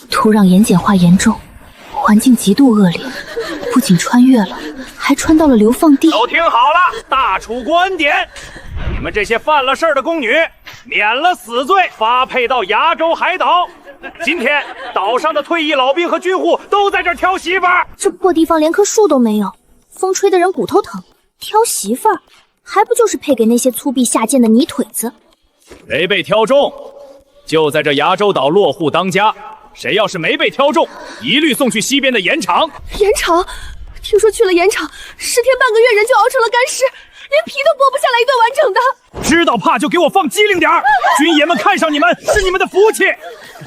土壤盐碱化严重，环境极度恶劣，不仅穿越了，还穿到了流放地。都听好了，大楚国恩典，你们这些犯了事儿的宫女，免了死罪，发配到崖州海岛。今天岛上的退役老兵和军户都在这儿挑媳妇儿。这破地方连棵树都没有，风吹得人骨头疼。挑媳妇儿，还不就是配给那些粗鄙下贱的泥腿子？谁被挑中，就在这崖州岛落户当家。谁要是没被挑中，一律送去西边的盐场。盐场，听说去了盐场，10天半个月人就熬成了干尸，连皮都剥不下来一顿完整的。知道怕就给我放机灵点儿，军爷们看上你们是你们的福气。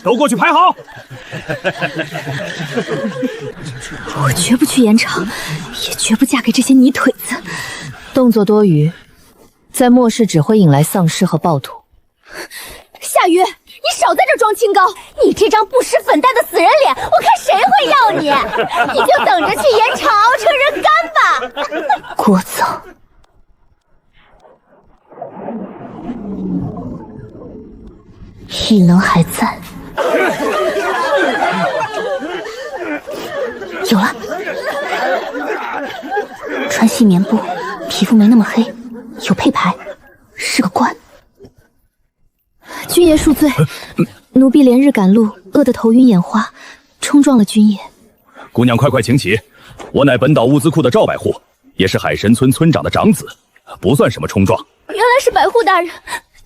都过去排好。我绝不去盐场，也绝不嫁给这些泥腿子。动作多余，在末世只会引来丧尸和暴徒。夏雨，你少在这装清高！你这张不施粉黛的死人脸，我看谁会要你？你就等着去盐场熬成人干吧！聒噪。异能还在。有了，穿细棉布，皮肤没那么黑，有配牌，是个官。君爷恕罪，奴婢连日赶路，饿得头晕眼花，冲撞了君爷。姑娘快快请起，我乃本岛物资库的赵百户，也是海神村村长的长子，不算什么冲撞。原来是百户大人，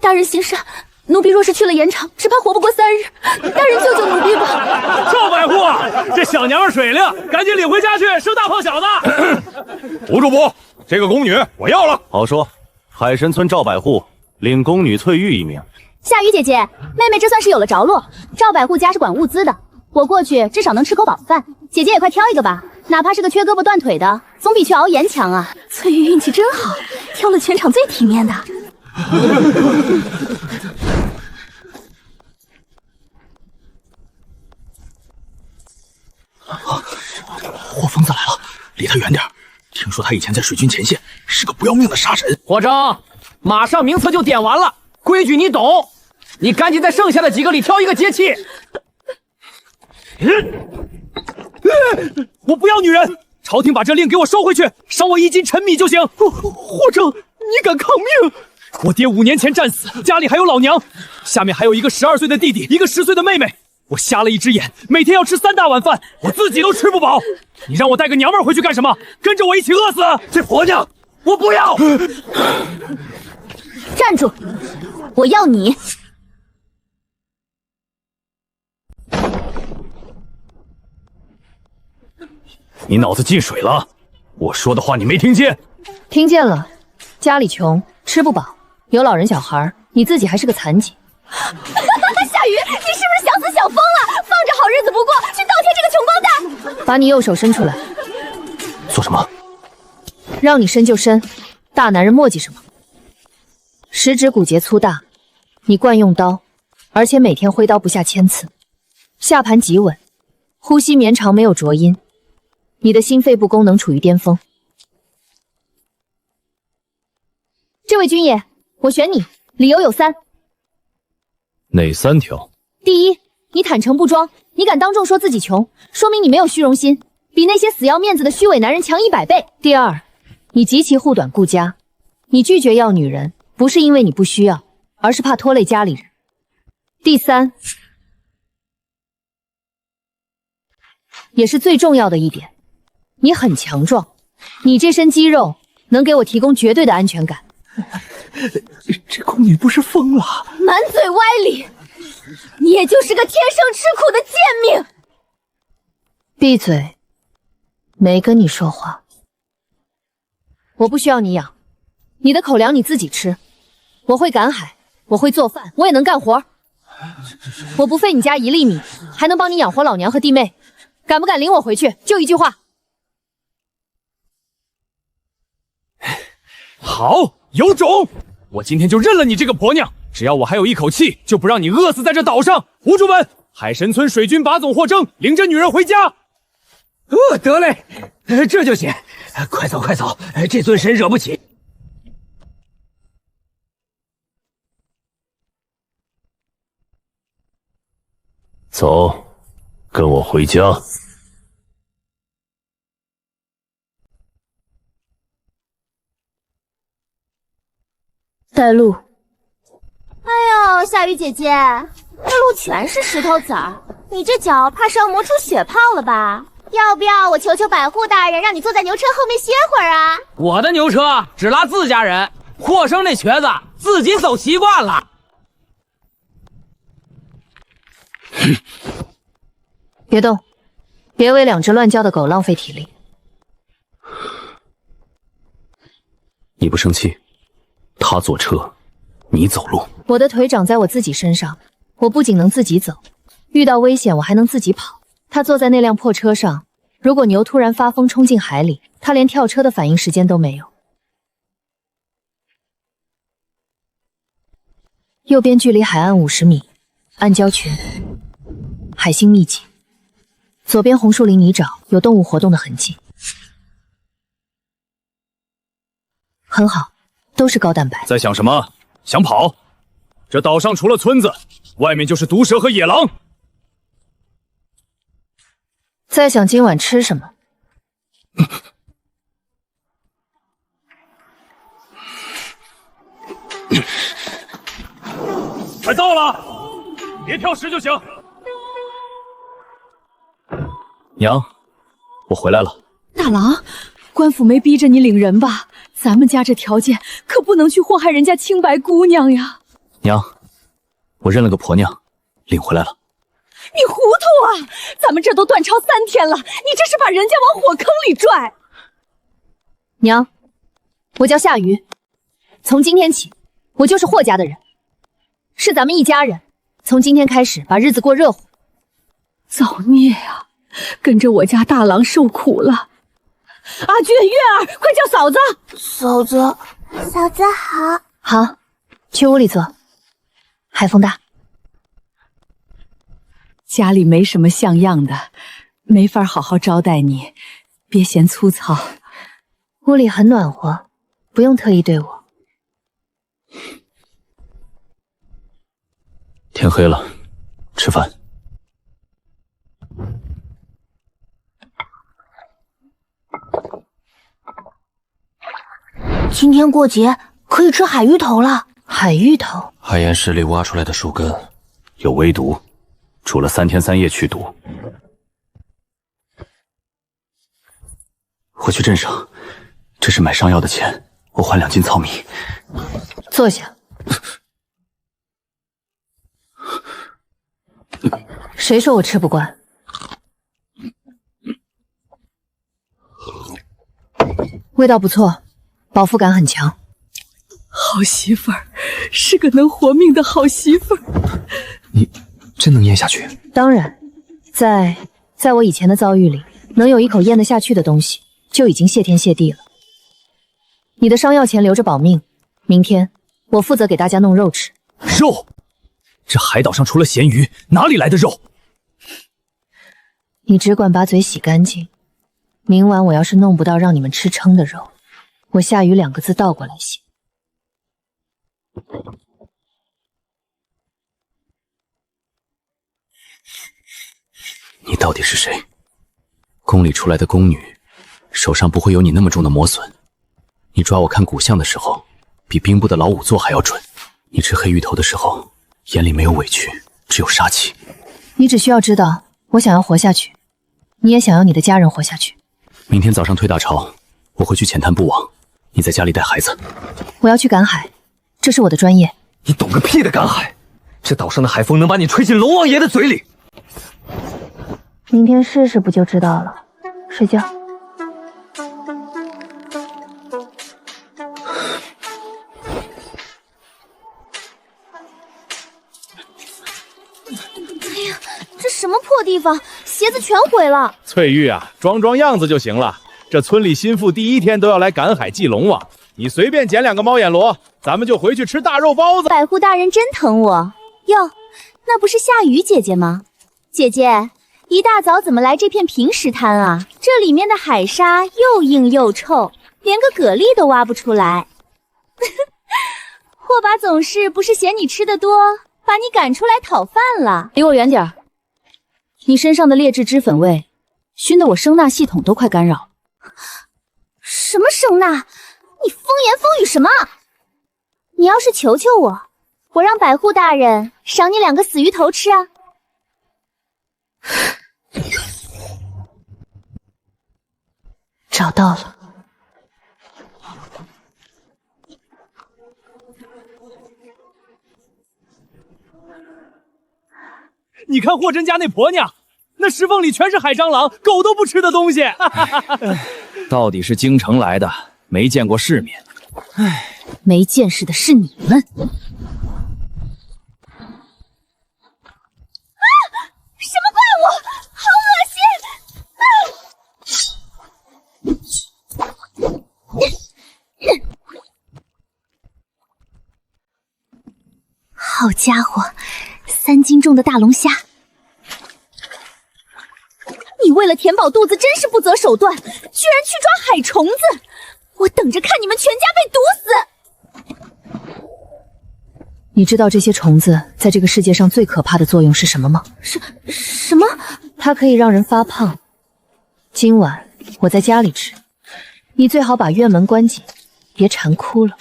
大人行善，奴婢若是去了盐场，只怕活不过3日，大人救救奴婢吧。赵百户，这小娘们水灵，赶紧领回家去生大胖小子。吴主簿，这个宫女我要了。好说，海神村赵百户领宫女翠玉1名。夏雨姐姐，妹妹这算是有了着落。赵百户家是管物资的，我过去至少能吃口饱饭。姐姐也快挑一个吧，哪怕是个缺胳膊断腿的，总比去熬盐强啊。翠玉运气真好，挑了全场最体面的。霍疯子来了，离他远点。听说他以前在水军前线，是个不要命的杀神。霍征，马上名册就点完了，规矩你懂，你赶紧在剩下的几个里挑一个接气。我不要女人，朝廷把这令给我收回去，赏我1斤陈米就行。霍征，你敢抗命？我爹5年前战死，家里还有老娘，下面还有一个12岁的弟弟，一个10岁的妹妹。我瞎了一只眼，每天要吃3大碗饭，我自己都吃不饱。你让我带个娘们回去干什么？跟着我一起饿死？这婆娘，我不要！站住！我要你！你脑子进水了？我说的话你没听见？听见了，家里穷，吃不饱，有老人小孩，你自己还是个残疾。夏雨，你是不是想死想疯了？放着好日子不过，去倒贴这个穷光蛋！把你右手伸出来。做什么？让你伸就伸，大男人磨叽什么？食指骨节粗大，你惯用刀，而且每天挥刀不下1000次，下盘极稳，呼吸绵长没有浊音，你的心肺部功能处于巅峰。这位军爷，我选你，理由有3。哪3条？第一，你坦诚不装，你敢当众说自己穷，说明你没有虚荣心，比那些死要面子的虚伪男人强100倍。第二，你极其护短顾家，你拒绝要女人，不是因为你不需要，而是怕拖累家里人。第三，也是最重要的一点，你很强壮，你这身肌肉能给我提供绝对的安全感。这宫女不是疯了？满嘴歪理，你也就是个天生吃苦的贱命！闭嘴，没跟你说话。我不需要你养，你的口粮你自己吃。我会赶海，我会做饭，我也能干活。我不费你家1粒米，还能帮你养活老娘和弟妹。敢不敢领我回去？就一句话。好，有种！我今天就认了你这个婆娘，只要我还有一口气，就不让你饿死在这岛上。吴主们，海神村水军把总霍征领着女人回家。得嘞，这就行。快走快走，这尊神惹不起。走，跟我回家。带路。哎呦，夏雨姐姐，这路全是石头子儿，你这脚怕是要磨出血泡了吧？要不要我求求百户大人，让你坐在牛车后面歇会儿啊？我的牛车只拉自家人，霍生那瘸子自己走习惯了。别动，别为两只乱叫的狗浪费体力。你不生气？他坐车，你走路。我的腿长在我自己身上，我不仅能自己走，遇到危险我还能自己跑。他坐在那辆破车上，如果牛突然发疯冲进海里，他连跳车的反应时间都没有。右边距离海岸50米，暗礁群，海星密集。左边红树林泥沼，有动物活动的痕迹。很好，都是高蛋白。在想什么？想跑？这岛上除了村子，外面就是毒蛇和野狼。在想今晚吃什么？快到了，别挑食就行。娘，我回来了。大郎，官府没逼着你领人吧？咱们家这条件可不能去祸害人家清白姑娘呀。娘，我认了个婆娘，领回来了。你糊涂啊！咱们这都断潮3天了，你这是把人家往火坑里拽。娘，我叫夏雨，从今天起，我就是霍家的人，是咱们一家人。从今天开始，把日子过热乎。造孽呀！跟着我家大郎受苦了。阿俊、月儿，快叫嫂子！嫂子好。好，去屋里坐。海风大。家里没什么像样的，没法好好招待你，别嫌粗糙。屋里很暖和，不用特意对我。天黑了，吃饭。今天过节可以吃海芋头了。海芋头，海岩石里挖出来的树根有微毒，煮了3天3夜去毒。回去镇上，这是买上药的钱，我换2斤糙米。坐下。谁说我吃不惯？味道不错，饱腹感很强。好媳妇儿，是个能活命的好媳妇儿。你真能咽下去？当然，在我以前的遭遇里，能有一口咽得下去的东西，就已经谢天谢地了。你的伤药钱留着保命，明天我负责给大家弄肉吃。肉？这海岛上除了咸鱼，哪里来的肉？你只管把嘴洗干净。明晚我要是弄不到让你们吃撑的肉，我夏雨2个字倒过来写。你到底是谁？宫里出来的宫女，手上不会有你那么重的磨损。你抓我看骨相的时候，比兵部的老仵作还要准。你吃黑芋头的时候，眼里没有委屈，只有杀气。你只需要知道，我想要活下去，你也想要你的家人活下去。明天早上退大潮，我会去浅滩布网，你在家里带孩子。我要去赶海，这是我的专业。你懂个屁的赶海！这岛上的海风能把你吹进龙王爷的嘴里。明天试试不就知道了。睡觉。这什么破地方，鞋子全毁了。翠玉啊，装样子就行了。这村里新妇第1天都要来赶海祭龙王，你随便捡2个猫眼螺，咱们就回去吃大肉包子。百户大人真疼我哟，那不是夏雨姐姐吗？姐姐，一大早怎么来这片平石滩啊？这里面的海沙又硬又臭，连个蛤蜊都挖不出来。霍把总是不是嫌你吃的多，把你赶出来讨饭了？离我远点儿！你身上的劣质脂粉味，熏得我声纳系统都快干扰。什么声纳？你风言风语什么？你要是求求我，我让百户大人赏你2个死鱼头吃啊！找到了。你看霍真家那婆娘，那石缝里全是海蟑螂，狗都不吃的东西。到底是京城来的，没见过世面。没见识的是你们。什么怪物？好恶心！好家伙，3斤重的大龙虾！你为了填饱肚子真是不择手段，居然去抓海虫子！我等着看你们全家被毒死！你知道这些虫子在这个世界上最可怕的作用是什么吗？什么？它可以让人发胖。今晚我在家里吃，你最好把院门关紧，别馋哭了。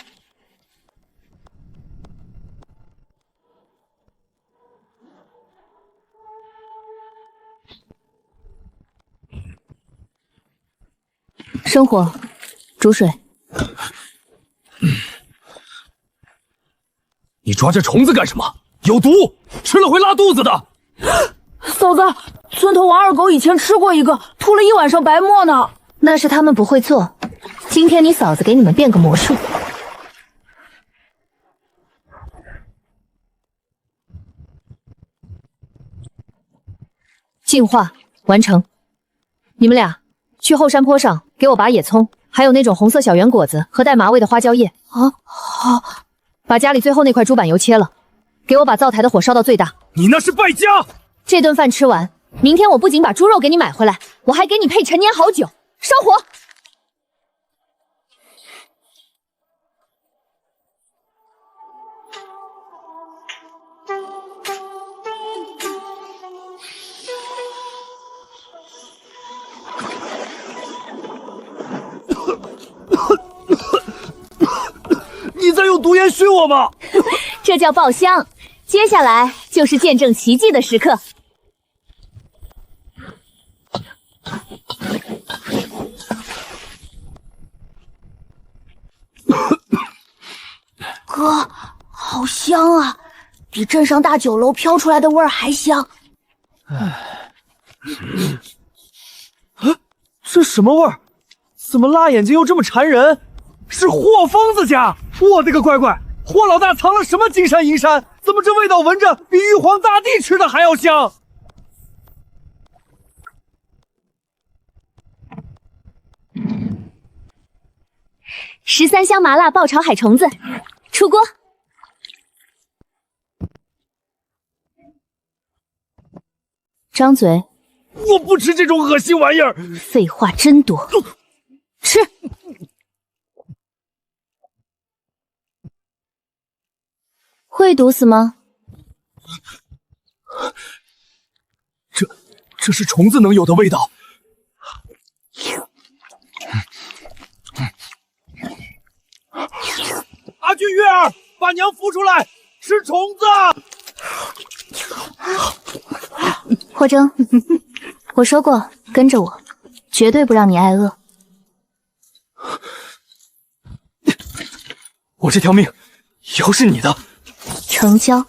生火，煮水。你抓这虫子干什么？有毒，吃了会拉肚子的。嫂子，村头王二狗以前吃过一个，吐了1晚上白沫呢。那是他们不会做，今天你嫂子给你们变个魔术。净化完成，你们俩去后山坡上给我拔野葱，还有那种红色小圆果子和带麻味的花椒叶。啊，好。把家里最后那块猪板油切了，给我把灶台的火烧到最大。你那是败家！这顿饭吃完，明天我不仅把猪肉给你买回来，我还给你配陈年好酒。烧火！你在用毒烟熏我吗？这叫爆香。接下来就是见证奇迹的时刻。哥，好香啊，比镇上大酒楼飘出来的味儿还香。这什么味儿？怎么辣眼睛又这么馋人？是霍疯子家！我的个乖乖，霍老大藏了什么金山银山？怎么这味道闻着比玉皇大帝吃的还要香？13香麻辣爆炒海虫子，出锅。张嘴。我不吃这种恶心玩意儿。废话真多。吃。会毒死吗？这是虫子能有的味道。阿俊、月儿，把娘扶出来，吃虫子！霍征，我说过，跟着我，绝对不让你挨饿。我这条命以后是你的。成交。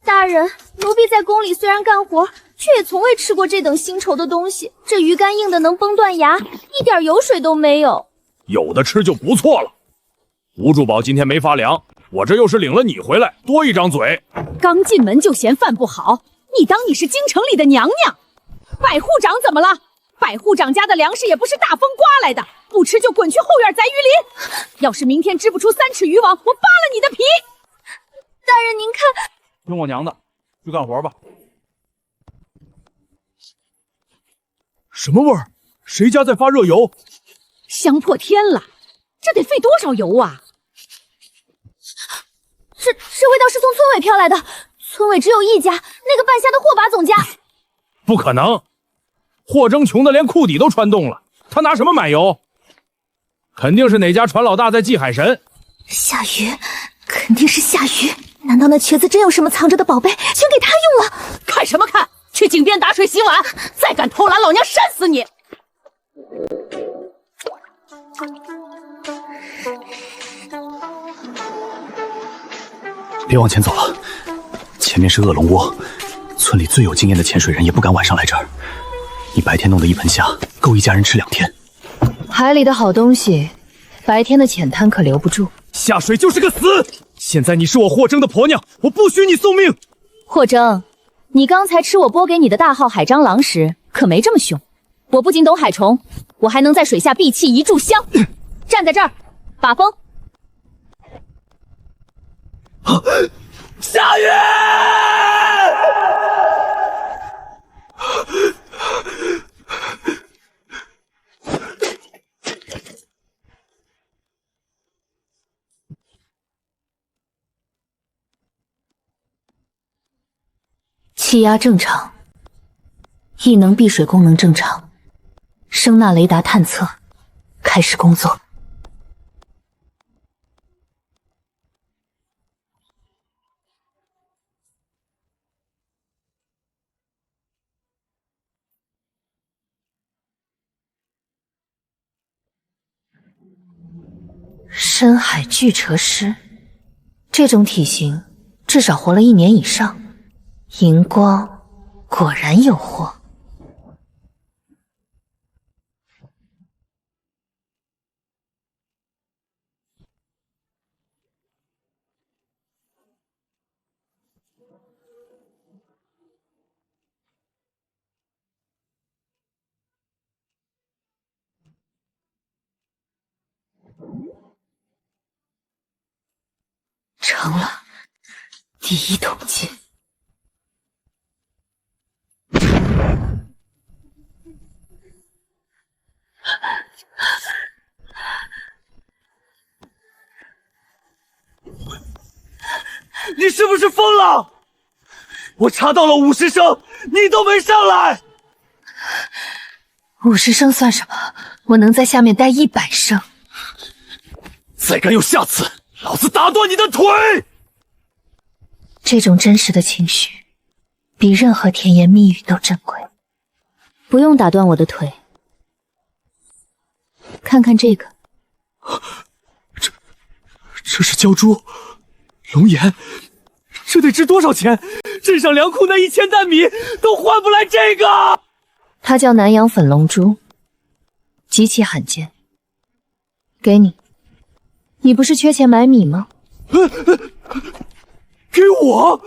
大人，奴婢在宫里虽然干活，却也从未吃过这等腥稠的东西。这鱼干硬的能崩断牙，一点油水都没有。有的吃就不错了。吴主宝今天没发粮，我这又是领了你回来，多一张嘴。刚进门就嫌饭不好，你当你是京城里的娘娘？百户长怎么了？百户长家的粮食也不是大风刮来的，不吃就滚去后院宰鱼鳞。要是明天织不出3尺渔网，我扒了你的皮！大人，您看，听我娘的，去干活吧。什么味儿？谁家在发热油？香破天了，这得费多少油啊？这味道是从村委飘来的，村委只有一家，那个半夏的霍把总家。不可能，霍征穷的连裤底都穿洞了，他拿什么买油？肯定是哪家船老大在祭海神。夏雨，肯定是夏雨。难道那瘸子真有什么藏着的宝贝，全给他用了？看什么看？去井边打水洗碗！再敢偷懒，老娘扇死你！别往前走了，前面是恶龙窝，村里最有经验的潜水人也不敢晚上来这儿。你白天弄的一盆虾，够一家人吃2天。海里的好东西，白天的浅滩可留不住。下水就是个死！现在你是我霍征的婆娘，我不许你送命！霍征，你刚才吃我拨给你的大号海蟑螂时，可没这么凶。我不仅懂海虫，我还能在水下闭气一炷香。站在这儿，把风。夏雨！气压正常，异能避水功能正常，声纳雷达探测开始工作。深海巨蛇尸，这种体型至少活了1年以上。荧光果然有货。成了，第1桶金。你是不是疯了？我查到了50升，你都没上来。50升算什么？我能在下面待100升。再敢有下次，老子打断你的腿！这种真实的情绪，比任何甜言蜜语都珍贵。不用打断我的腿，看看这个。这是鲛珠、龙眼，这得值多少钱？镇上粮库那1000担米都换不来这个。它叫南洋粉龙珠，极其罕见。给你，你不是缺钱买米吗？给我？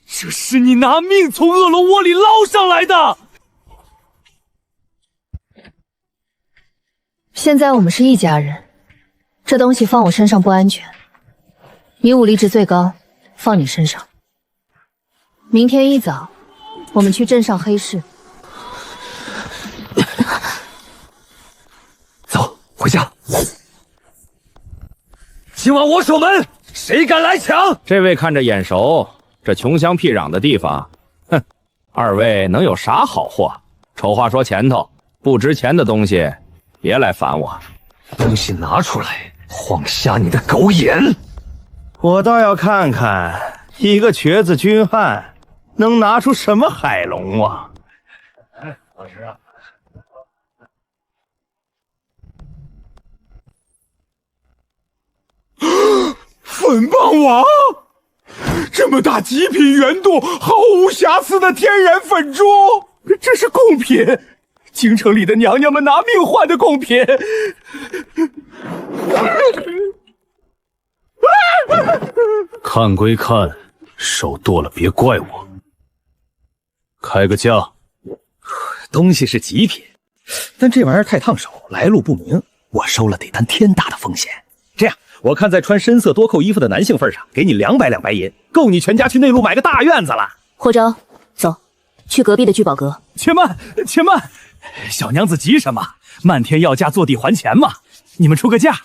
这是你拿命从恶龙窝里捞上来的。现在我们是一家人，这东西放我身上不安全。你武力值最高，放你身上。明天一早，我们去镇上黑市。走，回家。今晚我守门，谁敢来抢？这位看着眼熟，这穷乡僻壤的地方，哼，二位能有啥好货？丑话说前头，不值钱的东西，别来烦我。东西拿出来，晃瞎你的狗眼！我倒要看看一个瘸子军汉能拿出什么海龙王。老师啊，粉棒王，这么大极品原度、毫无瑕疵的天然粉珠，这是贡品，京城里的娘娘们拿命换的贡品。看归看，手剁了别怪我。开个价。东西是极品，但这玩意儿太烫手，来路不明，我收了得担天大的风险。这样，我看在穿深色多扣衣服的男性份上，给你200两白银，够你全家去内陆买个大院子了。霍征，走，去隔壁的聚宝阁。且慢，且慢，小娘子急什么？漫天要价，坐地还钱嘛。你们出个价。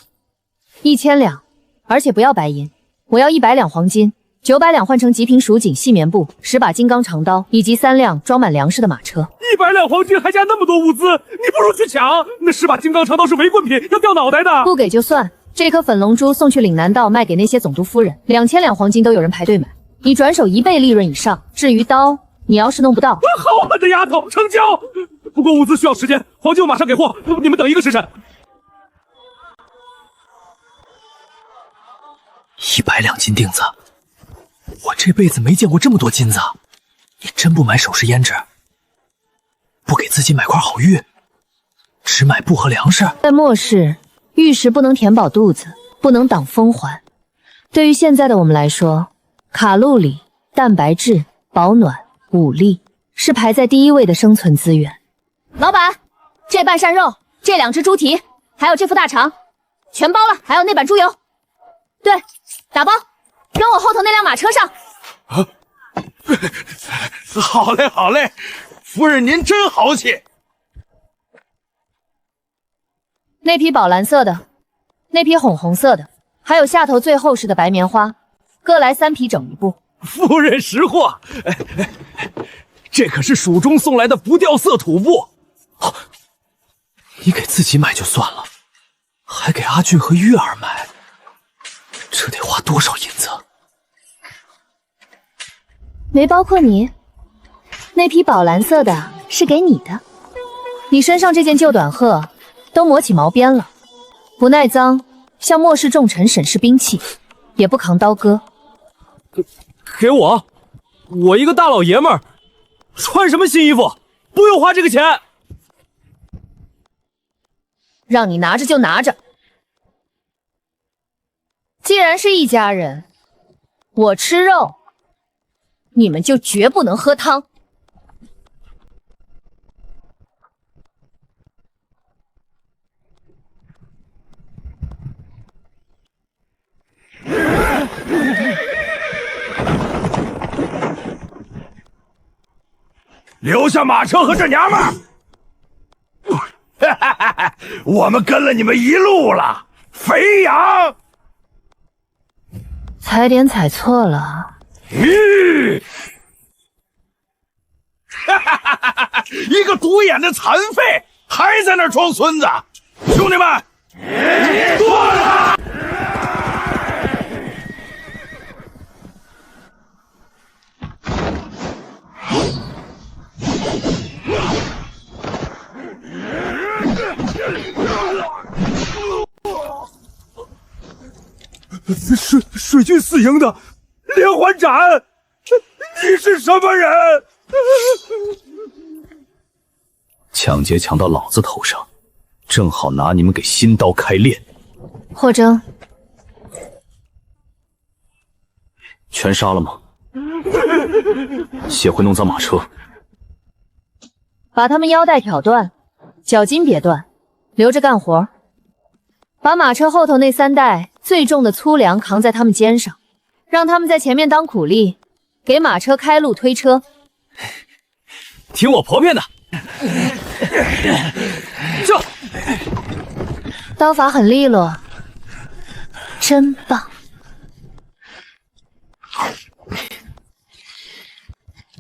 1000两，而且不要白银，我要100两黄金， 900两换成极品蜀锦细棉布，10把金刚长刀，以及3辆装满粮食的马车。100两黄金还加那么多物资，你不如去抢。那10把金刚长刀是违棍品，要掉脑袋的。不给就算，这颗粉龙珠送去岭南道卖给那些总督夫人，2000两黄金都有人排队买，你转手1倍利润以上。至于刀，你要是弄不到，好狠的丫头，成交。不过物资需要时间，黄金我马上给货，你们等1个时辰。100两金锭子，我这辈子没见过这么多金子。你真不买首饰胭脂，不给自己买块好玉，只买布和粮食？在末世，玉石不能填饱肚子，不能挡风环。对于现在的我们来说，卡路里、蛋白质、保暖、武力是排在第1位的生存资源。老板，这半扇肉，这2只猪蹄，还有这副大肠，全包了，还有那板猪油。对，打包，扔我后头那辆马车上。好嘞，好嘞，夫人您真豪气。那匹宝蓝色的，那匹红色的，还有下头最厚实的白棉花，各来3匹整1部。夫人识货，这可是蜀中送来的不掉色土布。你给自己买就算了，还给阿俊和玉儿买，这得花多少银子？没包括你，那匹宝蓝色的是给你的。你身上这件旧短褐都磨起毛边了，不耐脏，像末世重臣审视兵器，也不扛刀割。给我，我一个大老爷们儿，穿什么新衣服？不用花这个钱。让你拿着就拿着。既然是一家人，我吃肉，你们就绝不能喝汤。留下马车和这娘们儿！我们跟了你们一路了，肥羊！踩点踩错了。一个独眼的残废，还在那儿装孙子！兄弟们，过来！水军4营的连环斩，你是什么人？抢劫抢到老子头上，正好拿你们给新刀开炼。霍征，全杀了吗？协会弄脏马车，把他们腰带挑断，脚筋别断，留着干活。把马车后头那3袋最重的粗粮扛在他们肩上，让他们在前面当苦力，给马车开路推车。听我婆骗的。这刀法很利落，真棒。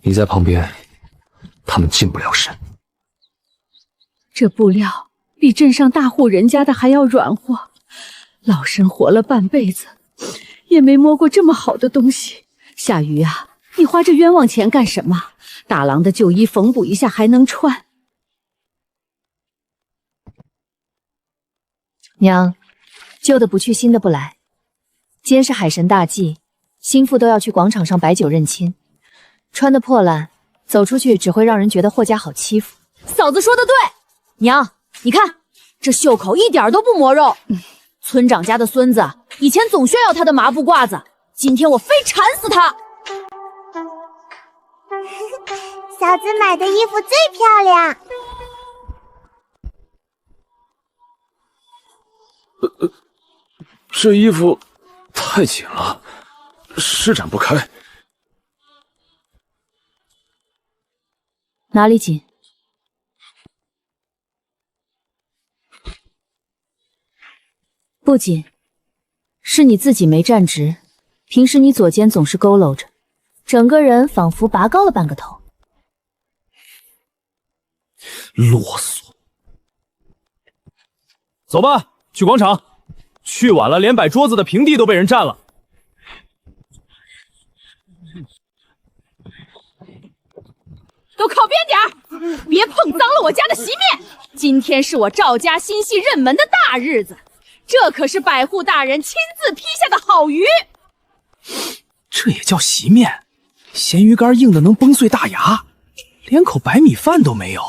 你在旁边，他们近不了身。这布料比镇上大户人家的还要软和，老身活了半辈子，也没摸过这么好的东西。夏雨啊，你花这冤枉钱干什么？大郎的旧衣缝补一下还能穿。娘，旧的不去，新的不来。今天是海神大祭，心腹都要去广场上摆酒认亲，穿的破烂，走出去只会让人觉得霍家好欺负。嫂子说的对，娘，你看这袖口一点都不磨肉。村长家的孙子以前总炫耀他的麻布褂子，今天我非馋死他。嫂子买的衣服最漂亮。这衣服太紧了，施展不开。哪里紧？不紧，是你自己没站直，平时你左肩总是佝偻着，整个人仿佛拔高了半个头。啰嗦。走吧，去广场。去晚了，连摆桌子的平地都被人占了。都靠边点儿，别碰脏了我家的席面。今天是我赵家新系认门的大日子，这可是百户大人亲自批下的好鱼。这也叫席面？咸鱼干硬的能崩碎大牙，连口白米饭都没有。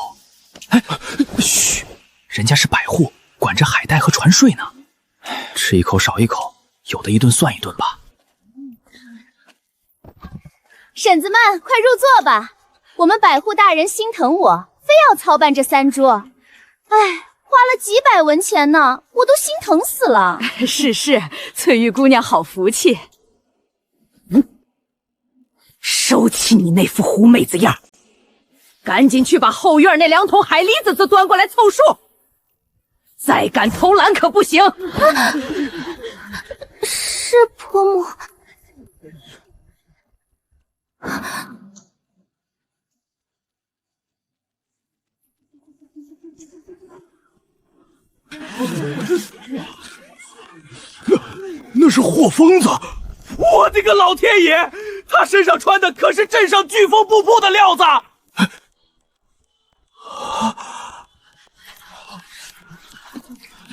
哎，嘘，人家是百户，管着海带和船税呢。吃一口少一口，有的一顿算一顿吧。婶子们，快入座吧。我们百户大人心疼我，非要操办这3桌。哎，花了几百文钱呢，我都心疼死了。是，翠玉姑娘好福气。收起你那副狐妹子样，赶紧去把后院那2桶海蛎子都端过来凑数。再敢偷懒可不行！是婆母。那是霍疯子！我的个老天爷！他身上穿的可是镇上飓风布布的料子！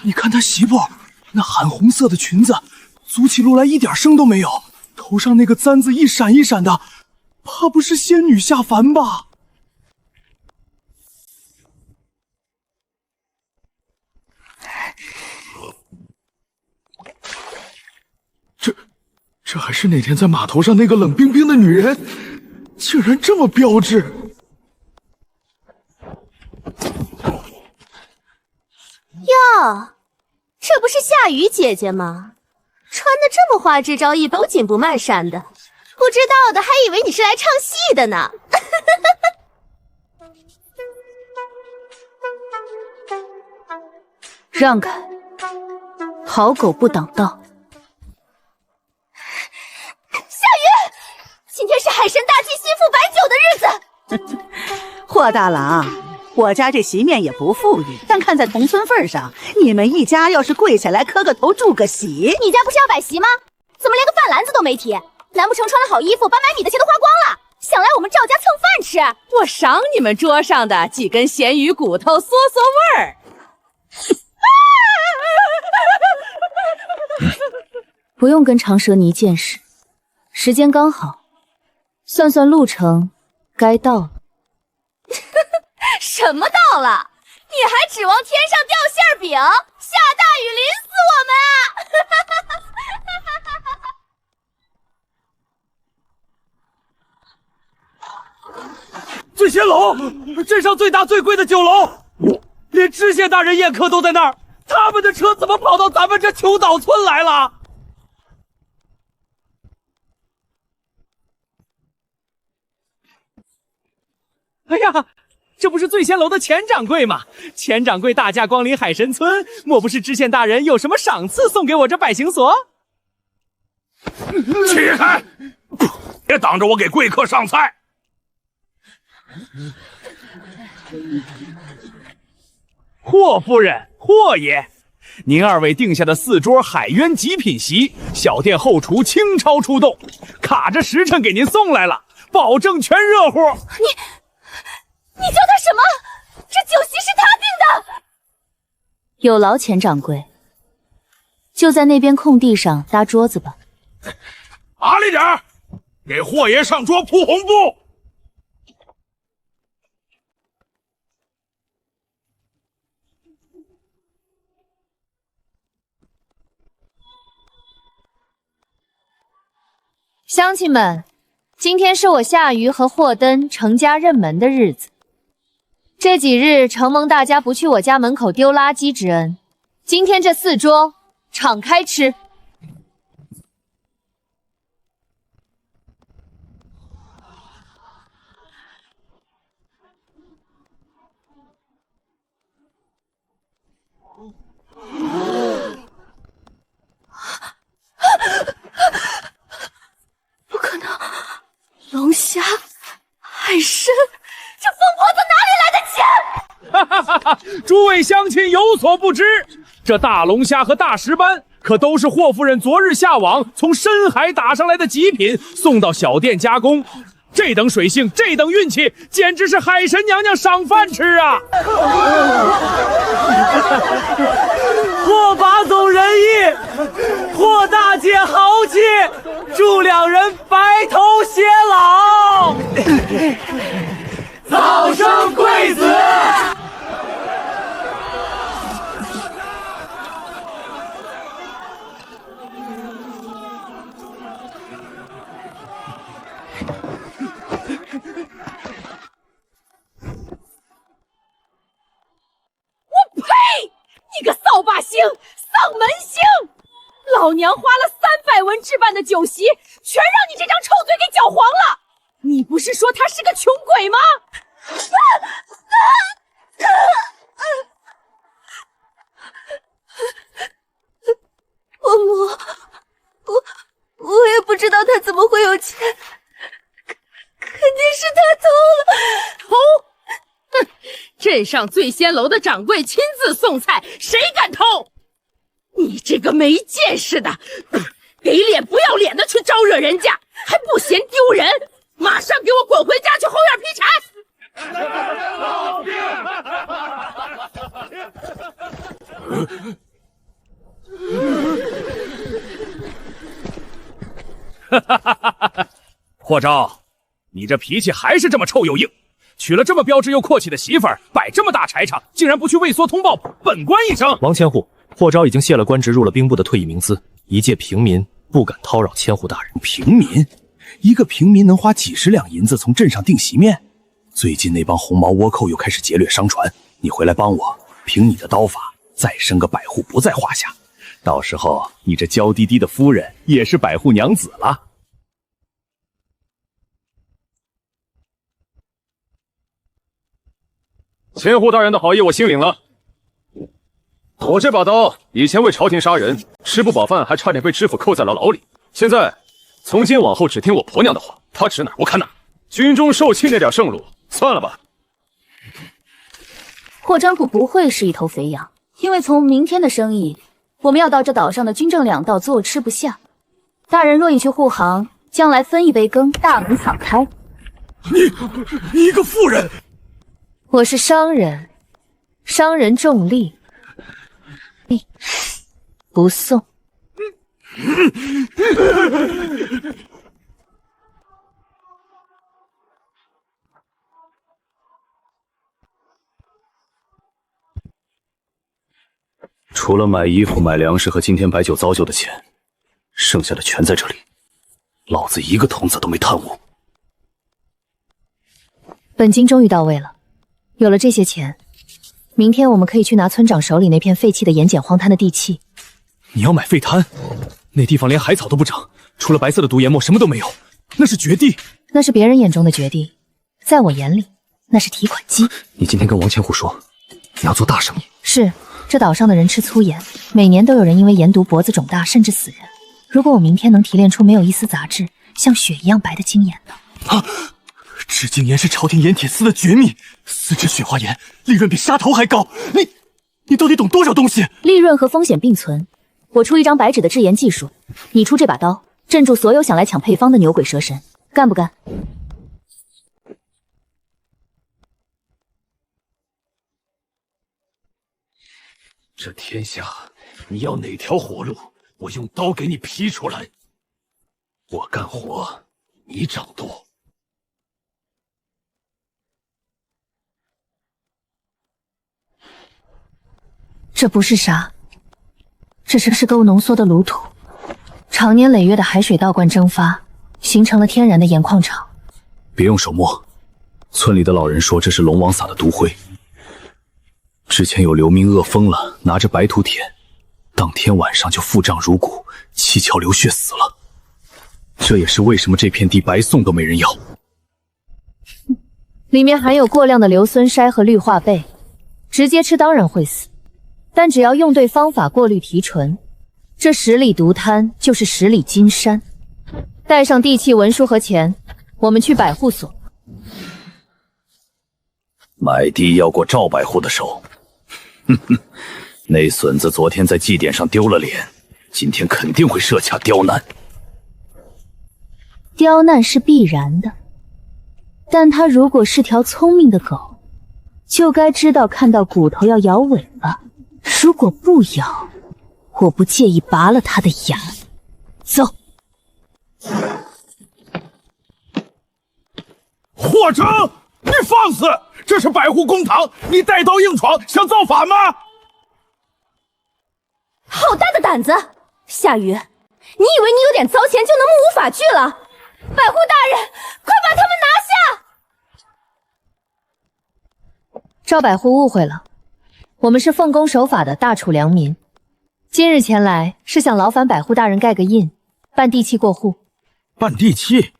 你看他媳妇那韩红色的裙子，走起路来一点声都没有，头上那个簪子一闪一闪的，怕不是仙女下凡吧？这还是那天在码头上那个冷冰冰的女人，竟然这么标致！哟，这不是夏雨姐姐吗？穿的这么花枝招展，都紧不慢闪的，不知道的还以为你是来唱戏的呢。让开，好狗不挡道。夏雨，今天是海神大祭新妇摆酒的日子。霍大郎，我家这席面也不富裕，但看在同村份上，你们一家要是跪下来磕个头祝个喜，你家不是要摆席吗？怎么连个饭篮子都没提？难不成穿了好衣服，把买米的钱都花光了，想来我们赵家蹭饭吃？我赏你们桌上的几根咸鱼骨头嗦嗦味儿。不用跟长舌泥见识，时间刚好，算算路程，该到了。什么到了？你还指望天上掉馅饼，下大雨淋死我们啊！醉仙楼，镇上最大最贵的酒楼，连知县大人宴客都在那儿，他们的车怎么跑到咱们这穷岛村来了？哎呀，这不是醉仙楼的钱掌柜吗？钱掌柜大驾光临海神村，莫不是知县大人有什么赏赐送给我这百行所？起开！别挡着我给贵客上菜！霍夫人，霍爷，您2位定下的4桌海渊极品席，小店后厨轻超出动，卡着时辰给您送来了，保证全热乎。你叫他什么？这酒席是他定的。有劳钱掌柜，就在那边空地上搭桌子吧。麻利点儿，给霍爷上桌铺红布。乡亲们，今天是我夏鱼和霍登成家认门的日子。这几日承蒙大家不去我家门口丢垃圾之恩，今天这4桌敞开吃。诸位乡亲有所不知，这大龙虾和大石斑可都是霍夫人昨日下网从深海打上来的极品，送到小店加工。这等水性，这等运气，简直是海神娘娘赏饭吃啊！霍把总仁义，霍大姐豪气，祝两人白头偕老，早生贵子。你个扫把星、丧门星！老娘花了300文置办的酒席，全让你这张臭嘴给搅黄了！你不是说他是个穷鬼吗？嬷嬷，我也不知道他怎么会有钱，肯定是他偷了。偷？哼！镇上醉仙楼的掌柜亲自送菜，谁敢偷？你这个没见识的，给脸不要脸的去招惹人家，还不嫌丢人！马上给我滚回家去后院劈柴！霍昭，你这脾气还是这么臭又硬。娶了这么标致又阔气的媳妇儿，摆这么大柴场，竟然不去卫所通报本官一声！王千户，霍昭已经卸了官职，入了兵部的退役名资，一介平民不敢叨扰千户大人。平民？一个平民能花几十两银子从镇上订席面？最近那帮红毛倭寇又开始劫掠商船，你回来帮我，凭你的刀法，再生个百户不在话下。到时候你这娇滴滴的夫人也是百户娘子了。千户大人的好意我心领了。我这把刀以前为朝廷杀人，吃不饱饭，还差点被知府扣在了牢里。现在从今往后只听我婆娘的话，她指哪我看哪。军中受气那点圣路，算了吧。霍占卜不会是一头肥羊，因为从明天的生意，我们要到这岛上的军政两道坐吃不下。大人若意去护航，将来分一杯羹，大门敞开。你一个妇人！我是商人，商人重利，不送。除了买衣服、买粮食和今天白酒糟酒的钱，剩下的全在这里。老子一个童子都没贪污。本金终于到位了。有了这些钱，明天我们可以去拿村长手里那片废弃的盐碱荒滩的地契。你要买废滩？那地方连海草都不长，除了白色的毒研末什么都没有，那是绝地。那是别人眼中的绝地，在我眼里，那是提款机。你今天跟王千户说，你要做大生意。是，这岛上的人吃粗盐，每年都有人因为盐毒脖子肿大，甚至死人。如果我明天能提炼出没有一丝杂质，像雪一样白的精盐呢？啊！制精盐是朝廷盐铁司的绝密，4支雪花盐利润比沙头还高。你到底懂多少东西？利润和风险并存。我出一张白纸的制盐技术，你出这把刀，镇住所有想来抢配方的牛鬼蛇神，干不干？这天下，你要哪条活路，我用刀给你劈出来。我干活，你掌舵。这不是沙，这是够浓缩的卤土，常年累月的海水倒灌蒸发，形成了天然的盐矿场。别用手摸，村里的老人说这是龙王撒的毒灰。之前有流民饿疯了，拿着白土舔，当天晚上就腹胀如鼓，七窍流血死了。这也是为什么这片地白送都没人要。里面含有过量的硫酸筛和氯化钡，直接吃当然会死。但只要用对方法过滤提纯，这10里毒滩就是10里金山。带上地契文书和钱，我们去百户所。买地要过赵百户的手。哼哼，那损子昨天在祭典上丢了脸，今天肯定会设卡刁难。刁难是必然的，但他如果是条聪明的狗，就该知道看到骨头要摇尾巴。如果不摇，我不介意拔了他的牙。走。霍征，你放肆！这是百户公堂，你带刀硬闯，想造反吗？好大的胆子！夏雨，你以为你有点糟钱就能目无法纪了？百户大人，快把他们拿下！赵百户误会了，我们是奉公守法的大楚良民，今日前来是想劳烦百户大人盖个印，办地契过户。办地契？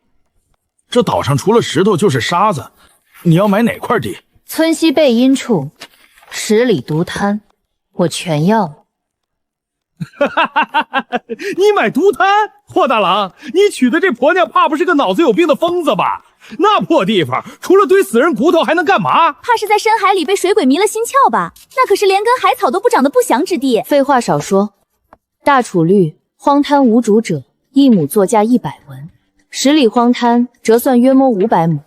这岛上除了石头就是沙子，你要买哪块地？村西背阴处10里独滩，我全要。你买独滩？霍大郎，你娶的这婆娘怕不是个脑子有病的疯子吧？那破地方除了堆死人骨头还能干嘛？怕是在深海里被水鬼迷了心窍吧？那可是连根海草都不长的不祥之地。废话少说，大楚律荒滩无主者，1亩作价100文，10里荒滩折算约摸500亩，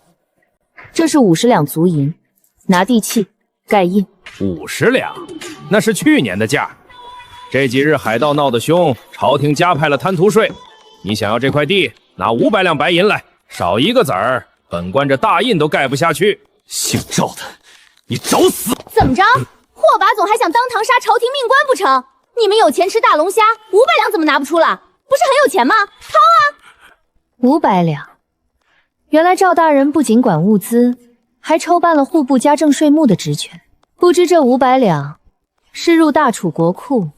这是50两足银，拿地契盖印。50两，那是去年的价。这几日海盗闹得凶，朝廷加派了贪图税。你想要这块地，拿500两白银来，少一个子儿，本官这大印都盖不下去。姓赵的，你找死！怎么着？霍把总还想当堂杀朝廷命官不成？你们有钱吃大龙虾，500两怎么拿不出了？不是很有钱吗？掏啊！500两，原来赵大人不仅管物资，还抽办了户部家政税目的职权。不知这500两是入大楚国库，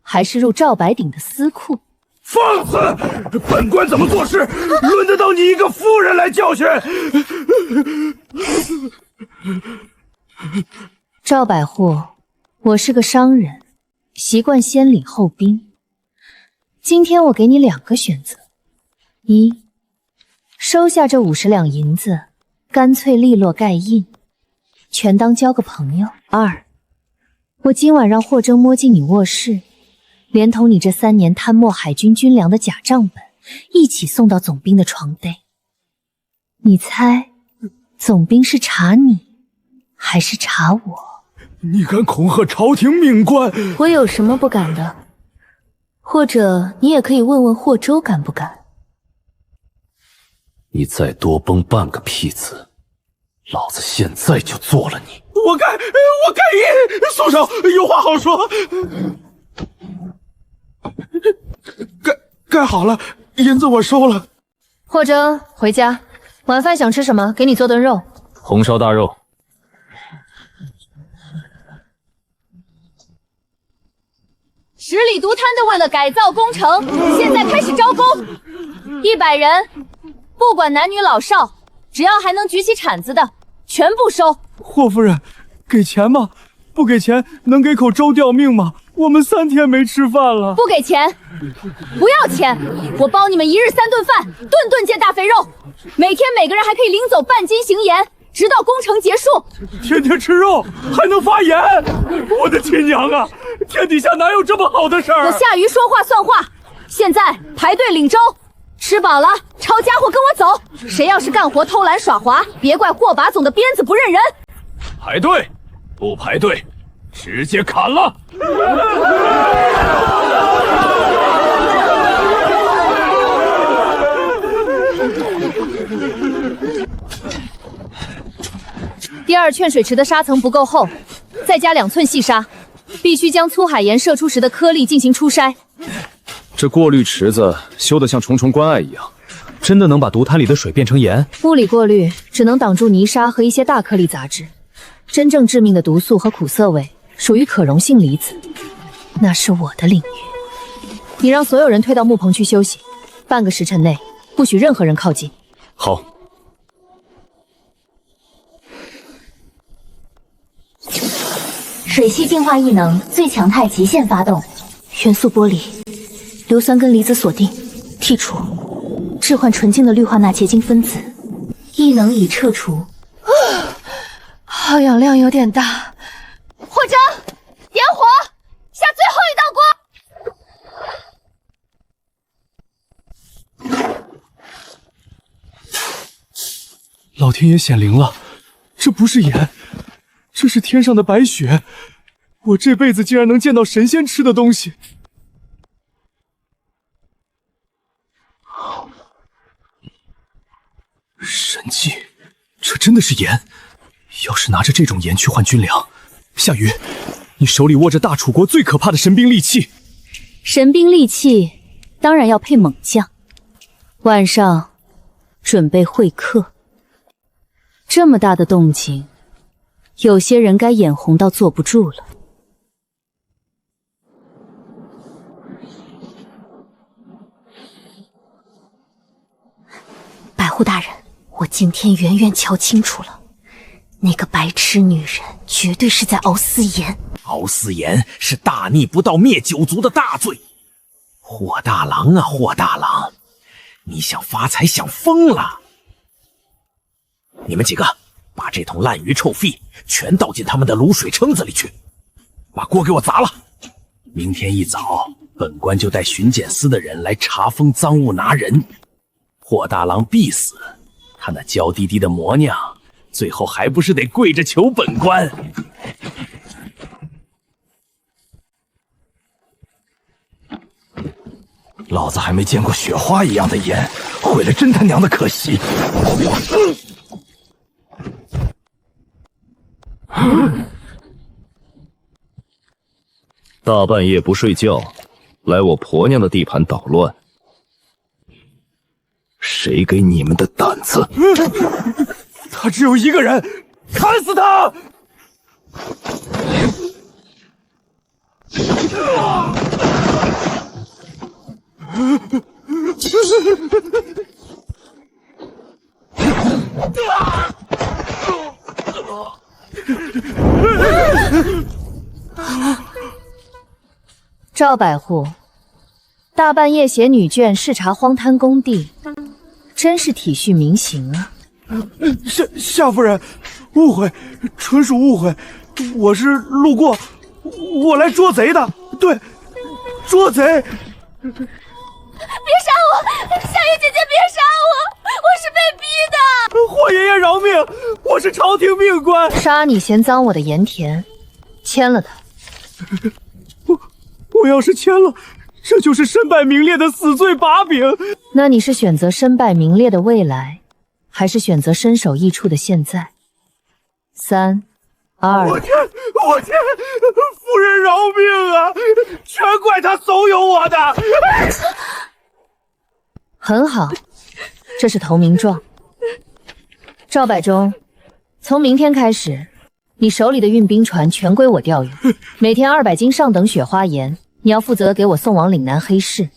还是入赵白鼎的私库？放肆！本官怎么做事，轮得到你一个妇人来教训？赵百户，我是个商人，习惯先礼后兵。今天我给你2个选择：一，收下这50两银子，干脆利落盖印，全当交个朋友；二，我今晚让霍征摸进你卧室，连同你这3年贪没海军军粮的假账本一起送到总兵的床内。你猜，总兵是查你，还是查我？你敢恐吓朝廷命官？我有什么不敢的？或者你也可以问问霍州敢不敢？你再多崩半个屁字，老子现在就做了你！我盖印，松手，有话好说。盖好了，银子我收了。霍征，回家。晚饭想吃什么？给你做顿肉。红烧大肉。10里独滩的为了改造工程，现在开始招工，100人，不管男女老少，只要还能举起铲子的，全部收。霍夫人，给钱吗？不给钱能给口粥吊命吗？我们3天没吃饭了。不给钱，不要钱，我包你们1日3顿饭，顿顿见大肥肉，每天每个人还可以领走半斤行盐，直到工程结束。天天吃肉还能发言？我的亲娘啊！天底下哪有这么好的事儿？我夏鱼说话算话，现在排队领粥，吃饱了抄家伙跟我走。谁要是干活偷懒耍滑，别怪霍把总的鞭子不认人。排队，不排队，直接砍了！第二，劝水池的沙层不够厚，再加2寸细沙，必须将粗海盐射出时的颗粒进行初筛。这过滤池子修得像重重关隘一样，真的能把毒滩里的水变成盐？物理过滤只能挡住泥沙和一些大颗粒杂质，真正致命的毒素和苦涩味属于可溶性离子，那是我的领域。你让所有人退到木棚去休息，半个时辰内不许任何人靠近。好。水系净化异能最强态极限发动，元素剥离，硫酸根离子锁定，剔除，置换纯净的氯化钠结晶分子，异能已撤除。耗氧量有点大。霍征，点火，下最后一道锅。老天爷显灵了，这不是盐，这是天上的白雪。我这辈子竟然能见到神仙吃的东西。神迹，这真的是盐。要是拿着这种盐去换军粮，夏雨，你手里握着大楚国最可怕的神兵利器。神兵利器当然要配猛将。晚上准备会客。这么大的动静，有些人该眼红到坐不住了。百户大人，我今天远远瞧清楚了，那个白痴女人绝对是在熬私盐。熬私盐是大逆不道灭九族的大罪。霍大郎啊，霍大郎，你想发财想疯了！你们几个把这桶烂鱼臭屁全倒进他们的卤水蛏子里去，把锅给我砸了。明天一早，本官就带巡检司的人来查封赃物拿人。霍大郎必死，他那娇滴滴的模样，最后还不是得跪着求本官？老子还没见过雪花一样的盐，毁了真他娘的可惜！大半夜不睡觉，来我婆娘的地盘捣乱，谁给你们的胆子？他只有一个人，砍死他！赵百户，大半夜写女眷视察荒滩工地，真是体恤民情啊！夏夫人，误会，纯属误会，我是路过，我来捉贼的，对，捉贼。别杀我，夏雨姐姐别杀我，我是被逼的。霍爷爷饶命，我是朝廷命官。杀你嫌脏我的盐田，签了他。我要是签了，这就是身败名裂的死罪把柄。那你是选择身败名裂的未来，还是选择身首异处的现在？3、2……我天！夫人饶命啊！全怪他怂恿我的。很好，这是投名状。赵百忠，从明天开始，你手里的运兵船全归我调用，每天200斤上等雪花盐。你要负责给我送往岭南黑市，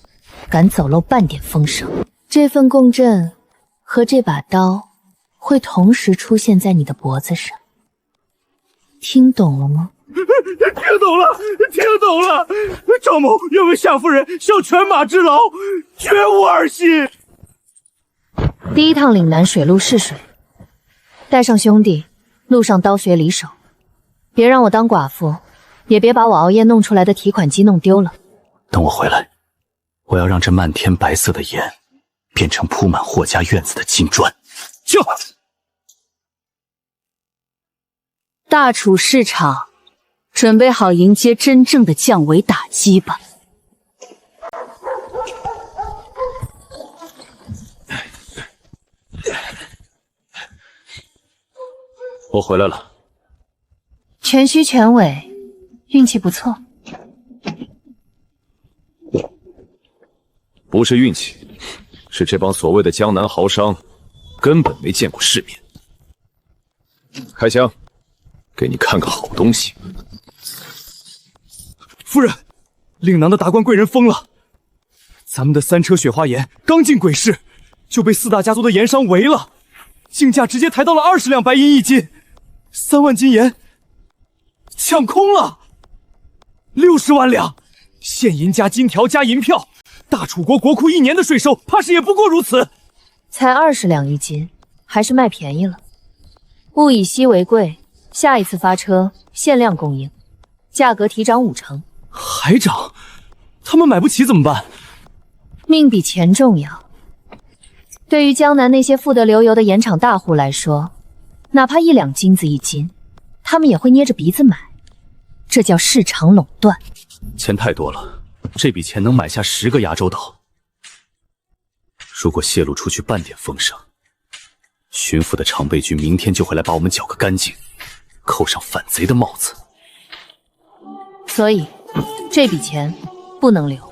敢走漏半点风声，这份共振和这把刀会同时出现在你的脖子上。听懂了吗？听懂了。赵某愿为夏夫人效犬马之劳，绝无儿戏。第一趟岭南水路试水，带上兄弟，路上刀学离手，别让我当寡妇。也别把我熬夜弄出来的提款机弄丢了。等我回来，我要让这漫天白色的盐变成铺满霍家院子的金砖。就大楚市场，准备好迎接真正的降维打击吧。我回来了。全虚全伪。运气不错，不是运气，是这帮所谓的江南豪商根本没见过世面。开枪，给你看个好东西。夫人，岭南的达官贵人疯了，咱们的3车雪花盐刚进鬼市，就被4大家族的盐商围了，竞价直接抬到了20两白银一斤，3万斤盐抢空了。60万两，现银加金条加银票，大楚国国库1年的税收，怕是也不过如此。才20两一斤，还是卖便宜了。物以稀为贵，下一次发车限量供应，价格提涨50%。还涨？他们买不起怎么办？命比钱重要。对于江南那些富得流油的盐场大户来说，哪怕1两金子一斤，他们也会捏着鼻子买。这叫市场垄断。钱太多了，这笔钱能买下10个牙州岛。如果泄露出去半点风声，巡抚的常备军明天就会来把我们搅个干净，扣上反贼的帽子。所以这笔钱不能留，